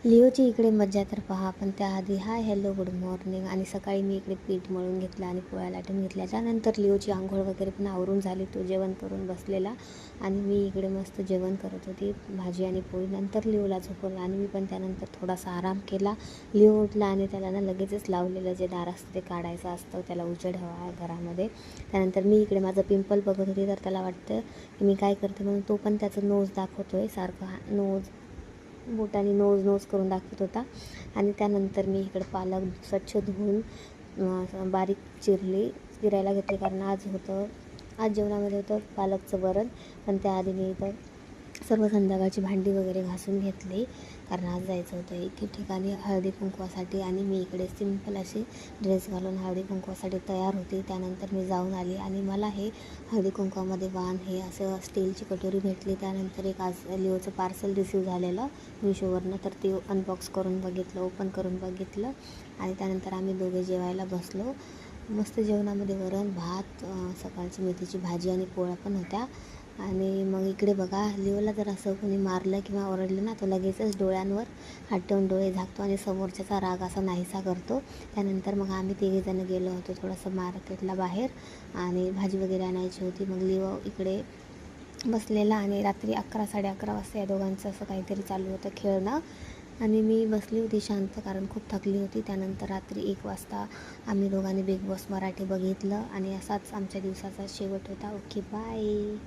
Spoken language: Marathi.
लिओची इकडे मज्जा तर पहा. पण त्याआधी हाय हॅलो गुड मॉर्निंग. आणि सकाळी मी इकडे पीठ मळून घेतलं आणि पोळ्या लाटून घेतल्या. त्यानंतर लिओची आंघोळ वगैरे पण आवरून झाली. तो जेवण करून बसलेला आणि मी इकडे मस्त जेवण करत होती, भाजी आणि पोळी. नंतर लिओला झोपवलं आणि मी पण त्यानंतर थोडासा आराम केला. लिओ उठला आणि त्याला ना लगेचच लावलेलं जे दार असतं ते काढायचं असतं, त्याला उजेड हवा आहे घरामध्ये. त्यानंतर मी इकडे माझं पिंपल बघत होती, तर त्याला वाटतं की मी काय करते म्हणून तो पण त्याचं नोज दाखवतो आहे सारखं. बोटाने नोज करून दाखवत होता. आणि त्यानंतर मी इकडे पालक स्वच्छ धुवून बारीक चिरायला घेतले, कारण आज जेवणामध्ये होतं पालकचं वरण. पण त्याआधी मी इथं सर्व संध्याकाळची भांडी वगैरे घासून घेतली, कारण आज जायचं होतं एके ठिकाणी हळदी कुंकवासाठी. आणि मी इकडे सिंपल अशी ड्रेस घालून हळदी कुंकवासाठी तयार होती. त्यानंतर मी जाऊन आली आणि मला हे हळदी कुंकवामध्ये वाण हे असं स्टीलची कटोरी भेटली. त्यानंतर एक आज लिओचं पार्सल रिसीव झालेलं मीशोवरनं, तर ते अनबॉक्स करून बघितलं, ओपन करून बघितलं. आणि त्यानंतर आम्ही दोघे जेवायला बसलो. मस्त जेवणामध्ये वरण भात, सकाळची मेथीची भाजी आणि पोळ्या पण होत्या. आणि मग इकडे बघा, लिओला जर असं कोणी मारलं किंवा ओरडलं ना, तो लगेचच डोळ्यांवर हात ठेवून डोळे झाकतो आणि समोरच्याचा राग असा नाहीसा करतो. त्यानंतर मग आम्ही तिघेजणं गेलो होतो थोडंसं मार्केटला बाहेर, आणि भाजी वगैरे आणायची होती. मग लिओ इकडे बसलेला आणि रात्री 11 साडे 11 वाजता या दोघांचं असं काहीतरी चालू होतं खेळणं. आणि मी बसली होती शांत, कारण खूप थकली होती. त्यानंतर रात्री 1 वाजता आम्ही दोघांनी बिग बॉस मराठी बघितलं आणि असाच आमच्या दिवसाचा शेवट होता. Okay bye.